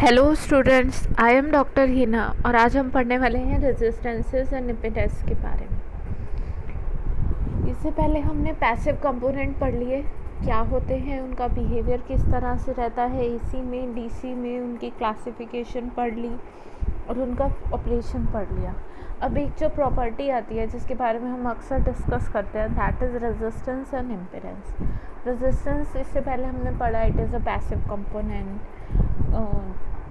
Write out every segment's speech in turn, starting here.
Hello students, I am doctor Hina और आज हम पढ़ने वाले हैं रेजिस्टेंसेस एंड इम्पीडेंस के बारे में। इससे पहले हमने पैसिव कंपोनेंट पढ़ लिए, क्या होते हैं, उनका बिहेवियर किस तरह से रहता है, एसी में डीसी में उनकी क्लासिफिकेशन पढ़ ली और उनका ऑपरेशन पढ़ लिया। अब एक जो प्रॉपर्टी आती है जिसके बारे में हम अक्सर डिस्कस करते हैं, that is resistance and impedance. Resistance इससे पहले हमने पढ़ा, it is a passive component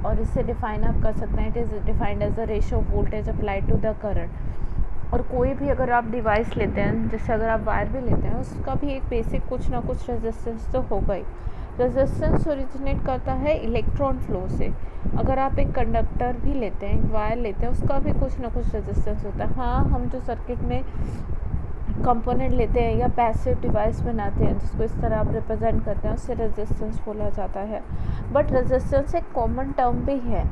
और इससे डिफाइन आप कर सकते हैं, it is defined as a ratio of voltage applied to the current. और कोई भी अगर आप डिवाइस लेते हैं, जैसे अगर आप वायर भी लेते हैं, उसका भी एक बेसिक कुछ ना कुछ रेजिस्टेंस तो होगा ही। रेजिस्टेंस ओरिजिनेट करता है इलेक्ट्रॉन फ्लो से। अगर आप एक कंडक्टर भी लेते हैं, एक वायर लेते हैं, उसका भी कुछ ना कुछ रेजिस्टेंस होता है। हाँ, हम जो सर्किट में कंपोनेंट लेते हैं या पैसिव डिवाइस बनाते हैं जिसको इस तरह आप रिप्रेजेंट करते हैं, उससे रेजिस्टेंस बोला जाता है। बट रेजिस्टेंस एक कॉमन टर्म भी है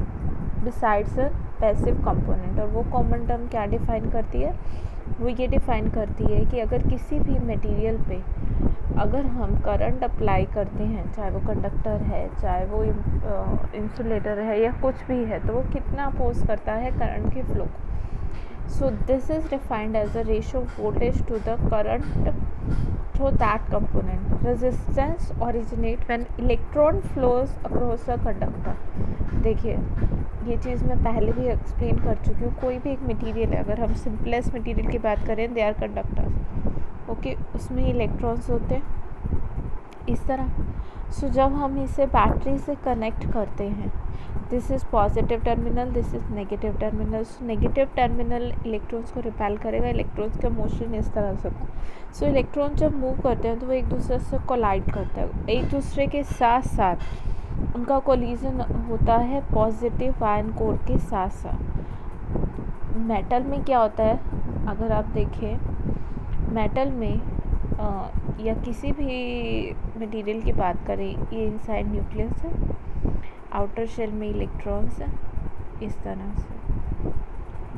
बिसाइड्स पैसिव कंपोनेंट, और वो कॉमन टर्म क्या डिफ़ाइन करती है? वो ये डिफ़ाइन करती है कि अगर किसी भी मटेरियल पे अगर हम करंट अप्लाई करते हैं, चाहे वो कंडक्टर है, चाहे वो इंसुलेटर है या कुछ भी है, तो वो कितना अपोज करता है करंट के फ्लो को। So this is defined as the ratio of voltage to the current through that component. Resistance originate when electron flows across a conductor. देखिए, ये चीज़ मैं पहले भी एक्सप्लेन कर चुकी हूँ। कोई भी एक मटेरियल है, अगर हम सिंपलेस्ट मटेरियल की बात करें, दे आर कंडक्टर्स, ओके, उसमें इलेक्ट्रॉन्स होते हैं इस तरह। सो जब हम इसे बैटरी से कनेक्ट करते हैं, this is positive terminal, this is negative terminal. Negative terminal electrons को रिपेल करेगा, इलेक्ट्रॉन्स का मोशन इस तरह से होगा। सो इलेक्ट्रॉन जब मूव करते हैं तो वो एक दूसरे से कोलाइड करते हैं, एक दूसरे के साथ साथ उनका कोलिजन होता है पॉजिटिव आयन कोर के साथ साथ। मेटल में क्या होता है, अगर आप देखें मेटल में या किसी भी मटेरियल की बात करें, ये इनसाइड न्यूक्लियस है, आउटर शेल में इलेक्ट्रॉन्स हैं इस तरह से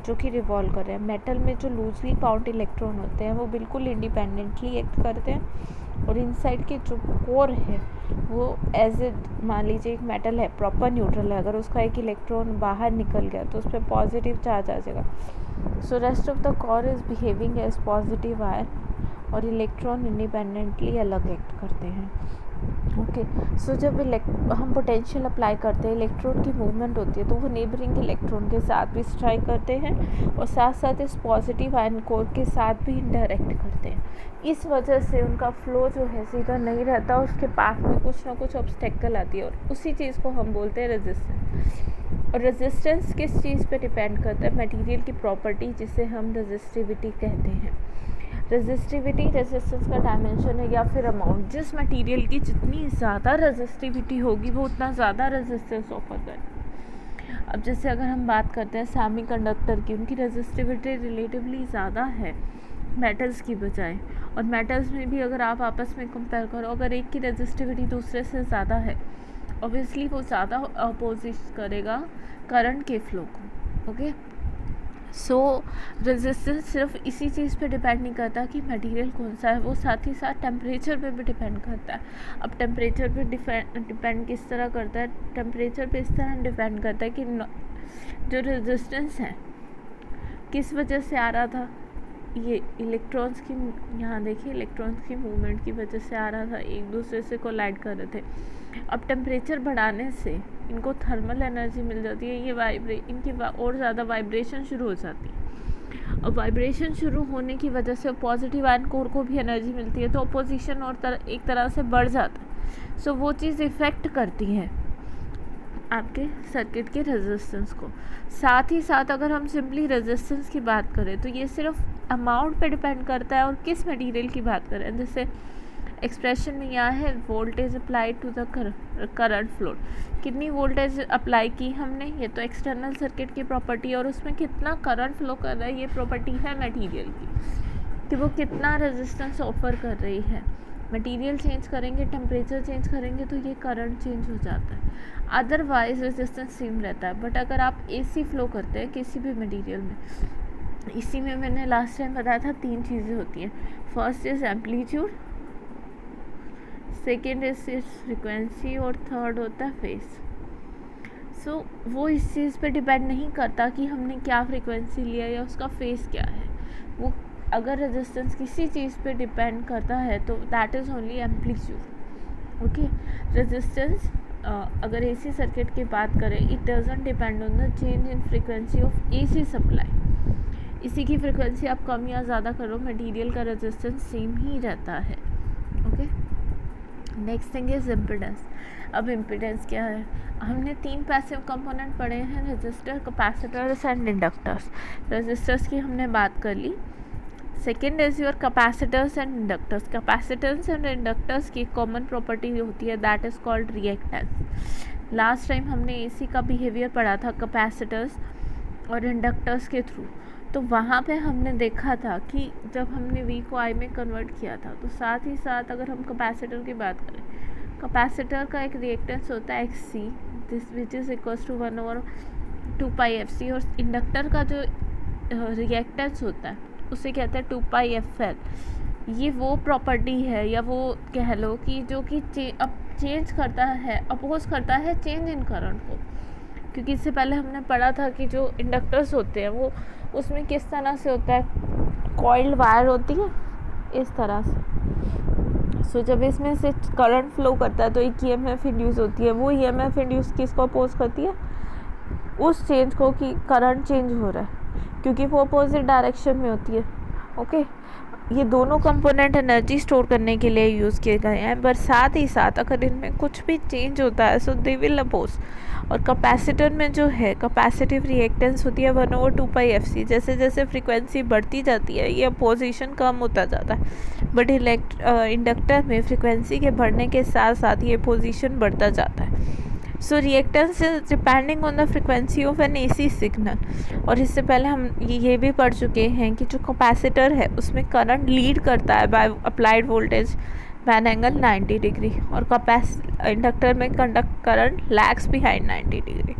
जो कि रिवॉल्व कर रहे हैं। मेटल में जो लूजली बाउंड इलेक्ट्रॉन होते हैं वो बिल्कुल इंडिपेंडेंटली एक्ट करते हैं, और इनसाइड के जो कोर है वो एज ए, मान लीजिए एक मेटल है, प्रॉपर न्यूट्रल है, अगर उसका एक इलेक्ट्रॉन बाहर निकल गया तो उस पर पॉजिटिव चार्ज आ जाएगा। So rest of the core is behaving as positive ion, और इलेक्ट्रॉन इंडिपेंडेंटली अलग एक्ट करते हैं। ओके, सो जब हम पोटेंशियल अप्लाई करते हैं, इलेक्ट्रॉन की मूवमेंट होती है, तो वो नेबरिंग इलेक्ट्रॉन के साथ भी स्ट्राइक करते हैं और साथ साथ इस पॉजिटिव आयन कोर के साथ भी इंटरेक्ट करते हैं। इस वजह से उनका फ्लो जो है सीधा नहीं रहता, उसके पास में कुछ ना कुछ ऑब्स्टेकल आती है, और उसी चीज़ को हम बोलते हैं रेजिस्टेंस। और रेजिस्टेंस किस चीज़ पे डिपेंड करता है? मटेरियल की प्रॉपर्टी, जिसे हम रेजिस्टिविटी कहते हैं। रेजिस्टिविटी रेजिस्टेंस का डायमेंशन है या फिर अमाउंट। जिस मटेरियल की जितनी ज़्यादा रेजिस्टिविटी होगी वो उतना ज़्यादा रेजिस्टेंस ऑफर करें। अब जैसे अगर हम बात करते हैं सेमीकंडक्टर की, उनकी रेजिस्टिविटी रिलेटिवली ज़्यादा है मेटल्स की बजाय, और मेटल्स में भी अगर आप आपस में कंपेयर करो, अगर एक की रेजिस्टिविटी दूसरे से ज़्यादा है, ऑब्वियसली वो ज़्यादा अपोजिट करेगा करंट के फ्लो को। ओके, सो रेजिस्टेंस सिर्फ इसी चीज़ पे डिपेंड नहीं करता कि मटेरियल कौन सा है, वो साथ ही साथ टेम्परेचर पे भी डिपेंड करता है। अब टेम्परेचर पे डिपेंड किस तरह करता है? टेम्परेचर पे इस तरह डिपेंड करता है कि जो रेजिस्टेंस है किस वजह से आ रहा था, ये इलेक्ट्रॉन्स की, यहाँ देखिए इलेक्ट्रॉन्स की मूवमेंट की वजह से आ रहा था, एक दूसरे से कोलाइड कर रहे थे। अब टेम्परेचर बढ़ाने से इनको थर्मल एनर्जी मिल जाती है, ये इनकी और ज़्यादा वाइब्रेशन शुरू हो जाती है। अब वाइब्रेशन शुरू होने की वजह से पॉजिटिव आयन कोर को भी एनर्जी मिलती है, तो अपोजिशन और एक तरह से बढ़ जाता है। सो वो चीज़ इफ़ेक्ट करती है आपके सर्किट के रेजिस्टेंस को। साथ ही साथ अगर हम सिंपली रेजिस्टेंस की बात करें तो ये सिर्फ अमाउंट पे डिपेंड करता है, और किस मटेरियल की बात करें। जैसे एक्सप्रेशन में यहाँ है voltage apply to the current flow, कितनी वोल्टेज अप्लाई की हमने, ये तो एक्सटर्नल सर्किट की प्रॉपर्टी है, और उसमें कितना करंट फ्लो कर रहा है ये प्रॉपर्टी है मटेरियल की, कि वो कितना रेजिस्टेंस ऑफर कर रही है। मटेरियल चेंज करेंगे, टेम्परेचर चेंज करेंगे, तो ये करंट चेंज हो जाता है। अदरवाइज रेजिस्टेंस सेम रहता है। बट अगर आप एसी फ्लो करते हैं किसी भी मटेरियल में, इसी में मैंने लास्ट टाइम बताया था 3 चीज़ें होती हैं। First is amplitude, second is frequency, और थर्ड होता है फेस। वो इस चीज़ पे डिपेंड नहीं करता कि हमने क्या फ्रीक्वेंसी लिया या उसका फेस क्या है। वो अगर रेजिस्टेंस किसी चीज़ पे डिपेंड करता है तो that is only amplitude. Okay, resistance अगर एसी सर्किट की बात करें, it doesn't depend on the change in frequency of AC supply. इसी की फ्रीक्वेंसी आप कम या ज़्यादा करो, मटेरियल का रेजिस्टेंस सेम ही रहता है। Okay, next thing is impedance. अब इम्पीडेंस क्या है? हमने 3 पैसिव कंपोनेंट पढ़े हैं, resistor, capacitors and inductors. Resistors की हमने बात कर ली। Second is your capacitors and inductors. Capacitors and inductors की कॉमन प्रॉपर्टी होती है, that is called reactance. Last time हमने एसी का बिहेवियर पढ़ा था कैपेसिटर्स और इंडक्टर्स के थ्रू। तो वहाँ पे हमने देखा था कि जब हमने वी को आई में कन्वर्ट किया था, तो साथ ही साथ अगर हम कैपेसिटर की बात करें, कैपेसिटर का एक रिएक्टेंस होता है XC, this which is equals to 1/2 pi FC, और इंडक्टर का जो रिएक्टेंस होता है उसे कहते हैं 2 पाई FL। ये वो प्रॉपर्टी है या वो कह लो कि जो कि चेंज करता है, अपोज करता है चेंज इन करंट को। क्योंकि इससे पहले हमने पढ़ा था कि जो इंडक्टर्स होते हैं वो उसमें किस तरह से होता है, कॉइल्ड वायर होती है इस तरह से। सो जब इसमें से करंट फ्लो करता है तो एक EMF इंड्यूस होती है। वो EMF इंड्यूस किसको अपोज करती है? उस चेंज को कि करंट चेंज हो रहा है, क्योंकि वो अपोजिट डायरेक्शन में होती है। ओके, ये दोनों कंपोनेंट एनर्जी स्टोर करने के लिए यूज़ किए गए हैं, पर साथ ही साथ अगर इनमें कुछ भी चेंज होता है सो दे विल अपोज। और कैपेसिटर में जो है कैपेसिटिव रिएक्टेंस होती है 1/2 पाई FC। जैसे जैसे फ्रीक्वेंसी बढ़ती जाती है ये अपोजिशन कम होता जाता है, बट इंडक्टर में फ्रीक्वेंसी के बढ़ने के साथ साथ ये पोजीशन बढ़ता जाता है। So reactance is depending on the frequency of an AC signal. और इससे पहले हम ये भी पढ़ चुके हैं कि जो कैपेसिटर है उसमें करंट लीड करता है by applied voltage by an angle 90 degree, और इंडक्टर में current lags behind 90 degree.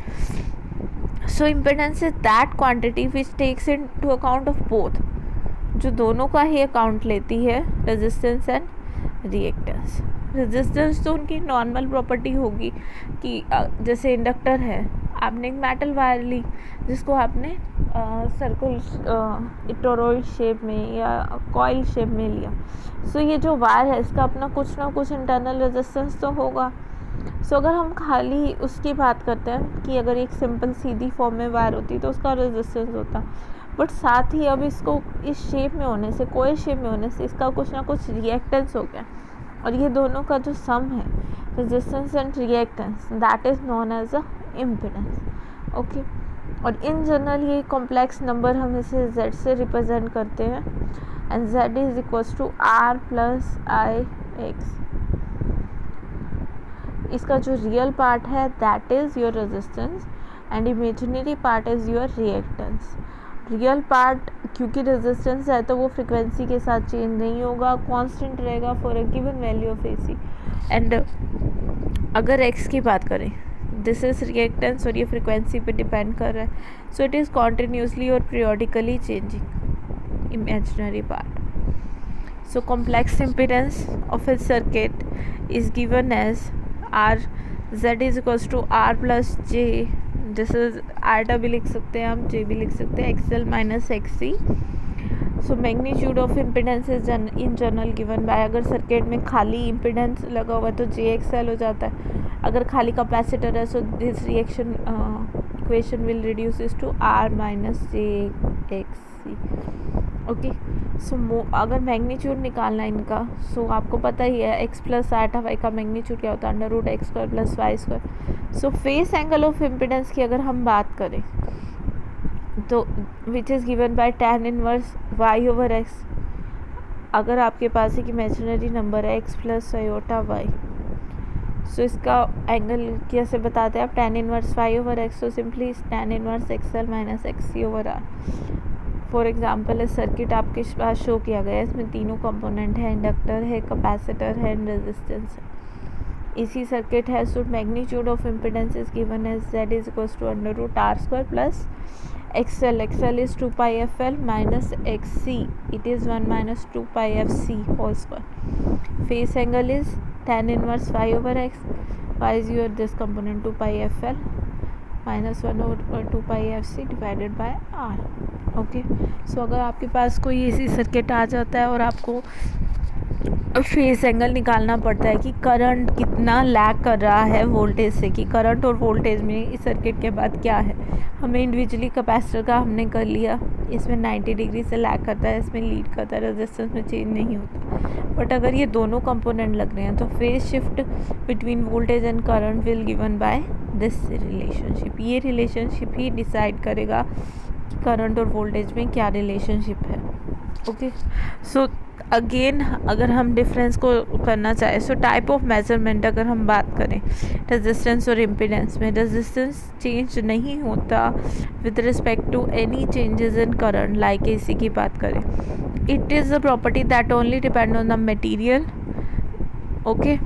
So impedance is that quantity which takes into account of both, जो दोनों का ही अकाउंट लेती है, रेजिस्टेंस एंड रिएक्टेंस। रेजिस्टेंस तो उनकी नॉर्मल प्रॉपर्टी होगी कि जैसे इंडक्टर है, आपने एक मेटल वायर ली जिसको आपने सर्कुल टोरॉइड शेप में या कॉइल शेप में लिया। सो ये जो वायर है इसका अपना कुछ ना कुछ इंटरनल रेजिस्टेंस तो होगा। सो अगर हम खाली उसकी बात करते हैं कि अगर एक सिंपल सीधी फॉर्म में वायर होती तो उसका रेजिस्टेंस होता, बट साथ ही अब इसको इस शेप में होने से, कोई शेप में होने से इसका कुछ ना कुछ रिएक्टेंस हो गया, और ये दोनों का जो सम है resistance and reactance, that is known as a impedance. Okay, और इन जनरल ये कॉम्प्लेक्स नंबर हम इसे Z से रिप्रेजेंट करते हैं, and Z is equals to R plus IX। इसका जो रियल पार्ट है that is your resistance and imaginary part is your reactance. Real part क्योंकि रेजिस्टेंस है तो वो फ्रिक्वेंसी के साथ चेंज नहीं होगा, कांस्टेंट रहेगा for a given value of AC। And अगर X की बात करें, दिस इज रिएक्टेंस और ये फ्रिक्वेंसी पे डिपेंड कर रहा है, सो इट इज़ कॉन्टिन्यूसली और periodically changing imaginary part. So complex impedance of a circuit is given as R, Z is equals to R plus J, जैसे आटा भी लिख सकते हैं हम, J भी लिख सकते हैं, XL minus XC। So magnitude of impedance is in general given by, अगर सर्किट में खाली इम्पीडेंस लगा हुआ है तो JXL हो जाता है, अगर खाली कैपेसिटर है so this reaction equation will reduce to R minus JXC। Okay, so अगर मैग्नीट्यूड निकालना है इनका, सो आपको पता ही है x प्लस आटा वाई का मैग्नीट्यूड क्या होता है, √x² plus y²। So face angle of impedance की अगर हम बात करें तो which is given by tan inverse y/x। अगर आपके पास एक इमेजिनरी नंबर है x प्लस y, सो इसका एंगल कैसे बताते हैं आप, tan inverse y/x, so simply tan inverse XL minus XC/R। For example इस सर्किट आपके पास शो किया गया है, इसमें तीनों कंपोनेंट है, इंडक्टर है, कैपेसिटर है एंड रेजिस्टेंस है। इसी सर्किट है, so magnitude of impedance is given as Z is equals to √R² plus XL is 2 pi FL minus XC, it is 1 minus 2 pi FC whole square. Phase angle is tan inverse y/x, y is your this component 2 pi FL, -1 और 2 pi F C divided by R. Okay, so अगर आपके पास कोई ऐसी circuit आ जाता है और आपको face angle निकालना पड़ता है कि करंट कितना लैग कर रहा है वोल्टेज से, कि करंट और वोल्टेज में इस सर्किट के बाद क्या है। हमें इंडिविजुअली कैपेसिटर का हमने कर लिया, इसमें 90 डिग्री से लैग करता है, इसमें लीड करता है, रेजिस्टेंस में चेंज नहीं होता। बट अगर ये दोनों कंपोनेंट लग रहे हैं तो phase shift between voltage and current will given by this relationship. ये रिलेशनशिप ही डिसाइड करेगा कि करंट और वोल्टेज में क्या रिलेशनशिप है। ओके, सो अगेन अगर हम डिफरेंस को करना चाहें, सो टाइप ऑफ मेजरमेंट अगर हम बात करें रेजिस्टेंस और इम्पीडेंस में, रेजिस्टेंस चेंज नहीं होता with respect to any changes in current. Like AC की बात करें, it is a property that only depend on the material. Okay,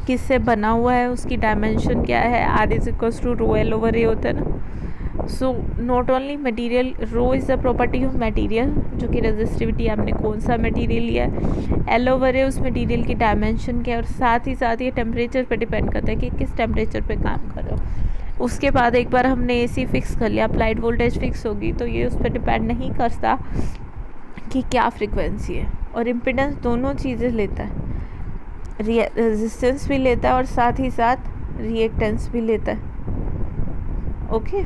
किससे बना हुआ है, उसकी डायमेंशन क्या है, R is equals to rho L over A होता है ना। So not only material, rho is the property of material, जो कि रेजिस्टिविटी आपने कौन सा मटीरियल लिया है, एल ओवर है उस मटीरियल की डायमेंशन क्या है, और साथ ही साथ ये टेम्परेचर पे डिपेंड करता है कि किस टेम्परेचर पे काम कर रहे हो। उसके बाद एक बार हमने एसी फिक्स कर लिया, अप्लाइड वोल्टेज फिक्स होगी, तो ये उस पर डिपेंड नहीं करता कि क्या फ्रिक्वेंसी है। और इम्पिडेंस दोनों चीज़ें लेता है, रेजिस्टेंस भी लेता है और साथ ही साथ रिएक्टेंस भी लेता है। ओके,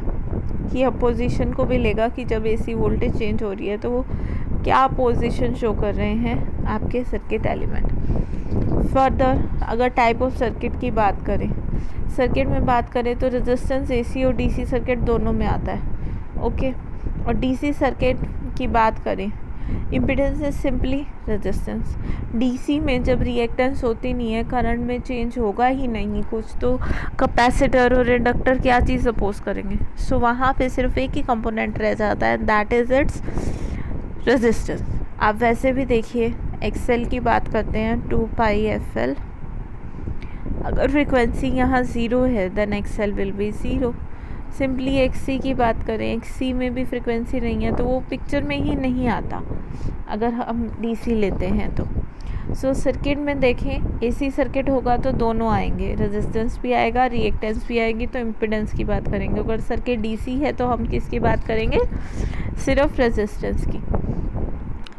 कि अपोजिशन को भी लेगा कि जब एसी वोल्टेज चेंज हो रही है तो वो क्या पोजीशन शो कर रहे हैं आपके सर्किट एलिमेंट। फर्दर अगर टाइप ऑफ सर्किट की बात करें, सर्किट में बात करें तो रेजिस्टेंस एसी और डीसी सर्किट दोनों में आता है। ओके, और डीसी सर्किट की बात करें, impedance is simply resistance. DC में जब रिएक्टेंस होती नहीं है, करंट में चेंज होगा ही नहीं कुछ, तो कैपेसिटर और इंडक्टर क्या चीज़ अपोज करेंगे। सो वहाँ पे सिर्फ एक ही कंपोनेंट रह जाता है, दैट इज़ इट्स रेजिस्टेंस। आप वैसे भी देखिए, एक्सएल की बात करते हैं 2 पाई एफ एल, अगर फ्रिक्वेंसी यहाँ ज़ीरो है then X L will be zero. Simply X C की बात करें, एक्सी में भी फ्रिक्वेंसी नहीं है तो वो पिक्चर में ही नहीं आता अगर हम डीसी लेते हैं तो। सो सर्किट में देखें, एसी सर्किट होगा तो दोनों आएंगे, रेजिस्टेंस भी आएगा, रिएक्टेंस भी आएगी, तो इम्पीडेंस की बात करेंगे। अगर सर्किट डीसी है तो हम किसकी बात करेंगे, सिर्फ रेजिस्टेंस की।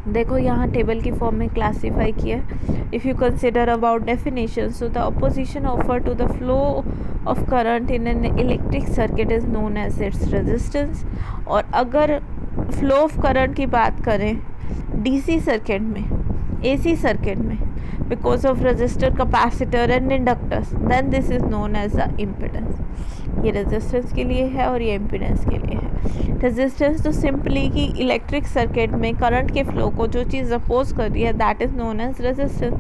देखो यहाँ टेबल की फॉर्म में क्लासीफाई किया। If you consider about definition, so the opposition offer to the flow of current in an electric circuit is known as its resistance. और अगर फ्लो ऑफ करंट की बात करें डीसी सर्किट में, AC circuit में, because of resistor, capacitor and inductors, then this is known as the impedance. ये resistance के लिए है और ये इम्पिडेंस के लिए है। रेजिस्टेंस तो सिंपली कि इलेक्ट्रिक सर्किट में करंट के फ्लो को जो चीज़ अपोज कर रही है that is known as resistance.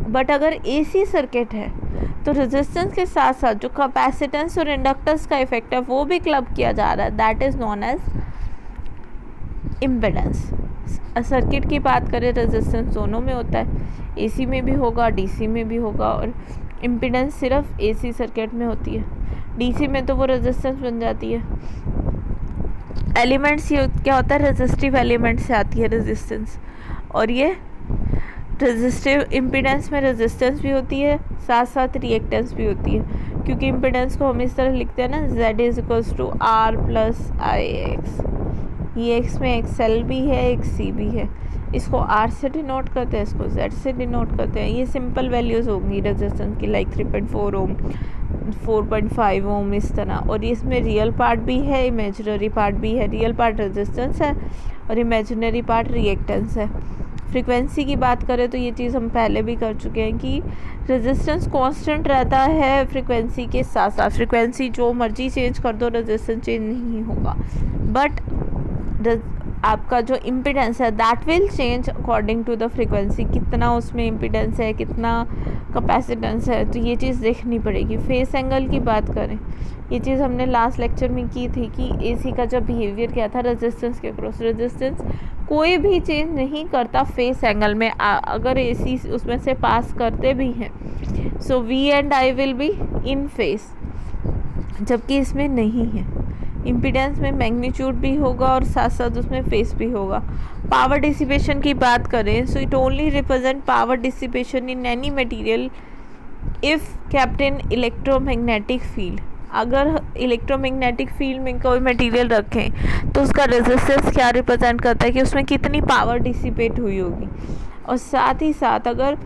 But अगर एसी सर्किट है तो रेजिस्टेंस के साथ साथ जो कैपेसिटेंस और इंडक्टेंस का इफेक्ट है वो भी क्लब किया जा रहा है, that is known as impedance. Circuit की बात करें, रेजिस्टेंस दोनों में होता है, एसी में भी होगा, डीसी में भी होगा, और इम्पिडेंस सिर्फ एसी सर्किट में होती है। डीसी में तो वो रेजिस्टेंस बन जाती है। एलिमेंट्स ये क्या होता है, रेजिस्टिव एलिमेंट से आती है रेजिस्टेंस, और ये रेजिस्टिव इम्पिडेंस में रेजिस्टेंस भी होती है, साथ साथ रिएक्टेंस भी होती है। क्योंकि इम्पिडेंस को हम इस तरह लिखते हैं ना, Z is equals to R plus I X. ये एक्स में एक्सएल भी है, एक सी भी है। इसको R से डिनोट करते हैं, इसको Z से डिनोट करते हैं। ये सिंपल वैल्यूज़ होंगी रेजिस्टेंस की, लाइक 3.4 ओम, 4.5 ओम, इस तरह। और इसमें रियल पार्ट भी है, इमेजिनरी पार्ट भी है। रियल पार्ट रेजिस्टेंस है और इमेजिनरी पार्ट रिएक्टेंस है। फ्रीक्वेंसी की बात करें तो ये चीज़ हम पहले भी कर चुके हैं कि रेजिस्टेंस कांस्टेंट रहता है फ्रीक्वेंसी के साथ साथ। फ्रीक्वेंसी जो मर्जी चेंज कर दो, रेजिस्टेंस चेंज नहीं होगा। बट आपका जो इम्पिडेंस है that will change according to the frequency. कितना उसमें इम्पिडेंस है, कितना कैपेसिटेंस है, तो ये चीज़ देखनी पड़ेगी। फेस एंगल की बात करें, ये चीज़ हमने लास्ट लेक्चर में की थी कि एसी का जब बिहेवियर क्या था रेजिस्टेंस के क्रॉस। रेजिस्टेंस कोई भी चेंज नहीं करता फेस एंगल में, अगर एसी उसमें से पास करते भी हैं। So V and I will be in phase, जबकि इसमें नहीं है। इम्पीडेंस में मैग्नीट्यूड भी होगा और साथ साथ उसमें फेस भी होगा। पावर डिसिपेशन की बात करें, so it only represent power dissipation in any material if kept in electromagnetic field. अगर इलेक्ट्रोमैग्नेटिक फील्ड में कोई मटेरियल रखें तो उसका रेजिस्टेंस क्या रिप्रेजेंट करता है कि उसमें कितनी पावर डिसिपेट हुई होगी। और साथ ही साथ अगर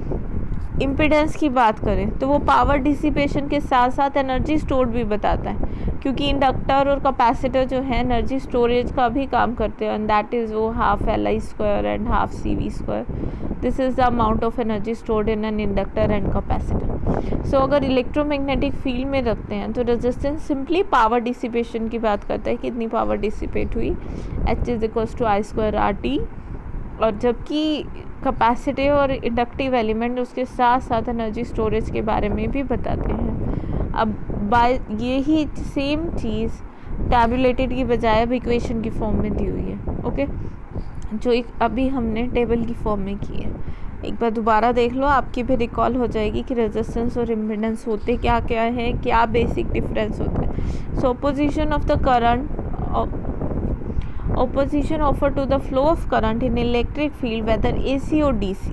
इम्पीडेंस की बात करें तो वो पावर डिसिपेशन के साथ साथ एनर्जी स्टोर भी बताता है, क्योंकि इंडक्टर और कैपेसिटर जो है एनर्जी स्टोरेज का भी काम करते हैं, एंड दैट इज़ वो half Li² and half CV²। This is the amount of energy stored in an inductor and capacitor. So अगर इलेक्ट्रोमैग्नेटिक फील्ड में रखते हैं तो रेजिस्टेंस सिंपली पावर डिसिपेशन की बात करता है, कितनी पावर डिसिपेट हुई, H=I²RT। और जबकि कैपेसिटिव और इंडक्टिव एलिमेंट उसके साथ साथ एनर्जी स्टोरेज के बारे में भी बताते हैं। अब बाय यही सेम चीज़ टैबुलेटेड की बजाय अब इक्वेशन की फॉर्म में दी हुई है, ओके, जो एक अभी हमने टेबल की फॉर्म में की है। एक बार दोबारा देख लो, आपकी भी रिकॉल हो जाएगी कि रेजिस्टेंस और इम्पीडेंस होते क्या क्या है, क्या बेसिक डिफरेंस होता है। So opposition of the current, opposition offered to the flow of current in electric field whether AC or DC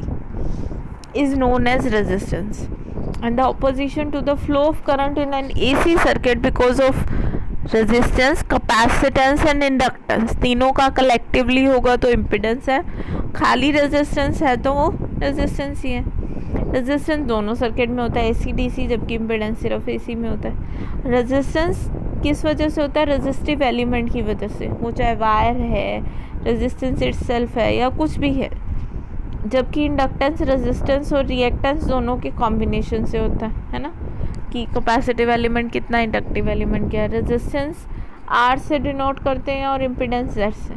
is known as resistance, and the opposition to the flow of current in an AC circuit because of resistance, capacitance and inductance तीनों का collectively होगा तो impedance है, खाली resistance है तो वो resistance ही है। रेजिस्टेंस दोनों सर्किट में होता है, AC DC, जबकि इम्पीडेंस सिर्फ AC में होता है। रेजिस्टेंस किस वजह से होता है, रेजिस्टिव एलिमेंट की वजह से, वो चाहे वायर है, रेजिस्टेंस इटसेल्फ है या कुछ भी है, जबकि इंडक्टेंस रेजिस्टेंस और रिएक्टेंस दोनों के कॉम्बिनेशन से होता है ना, कि कैपेसिटिव एलिमेंट कितना, इंडक्टिव एलिमेंट क्या है। रेजिस्टेंस R से डिनोट करते हैं और इम्पीडेंस Z से।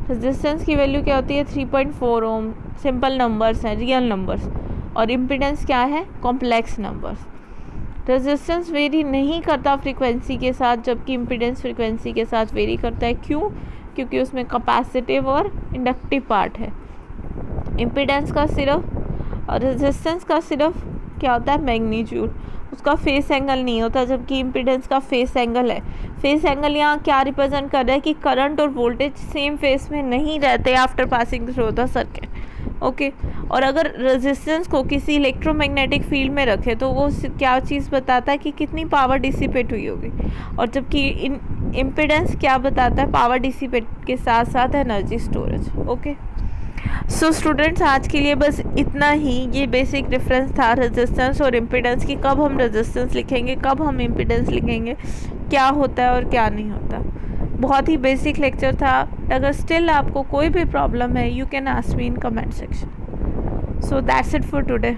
रेजिस्टेंस की वैल्यू क्या होती है, 3.4 ओम, सिंपल नंबर्स हैं, रियल नंबर्स, और इम्पीडेंस क्या है, कॉम्प्लेक्स नंबर्स। रेजिस्टेंस वेरी नहीं करता फ्रीक्वेंसी के साथ, जबकि इम्पीडेंस फ्रीक्वेंसी के साथ वेरी करता है। क्यों, क्योंकि उसमें कैपेसिटिव और इंडक्टिव पार्ट है। इम्पीडेंस का सिर्फ और रेजिस्टेंस का सिर्फ क्या होता है, मैग्नीट्यूड, उसका फेस एंगल नहीं होता, जबकि इम्पीडेंस का फेस एंगल है। फेस एंगल यहाँ क्या रिप्रेजेंट कर रहा है कि करंट और वोल्टेज सेम फेस में नहीं रहते after passing through the circuit, okay. और अगर रेजिस्टेंस को किसी इलेक्ट्रोमैग्नेटिक फील्ड में रखे तो वो क्या चीज़ बताता है कि कितनी पावर डिसिपेट हुई होगी, और जबकि इम्पीडेंस क्या बताता है, पावर डिसिपेट के साथ साथ energy storage, okay. So students, आज के लिए बस इतना ही। ये बेसिक डिफरेंस था रेजिस्टेंस और इम्पीडेंस की, कब हम रेजिस्टेंस लिखेंगे, कब हम इम्पीडेंस लिखेंगे, क्या होता है और क्या नहीं होता। बहुत ही बेसिक लेक्चर था। अगर स्टिल आपको कोई भी प्रॉब्लम है, you can ask me in comment section. So that's it for today.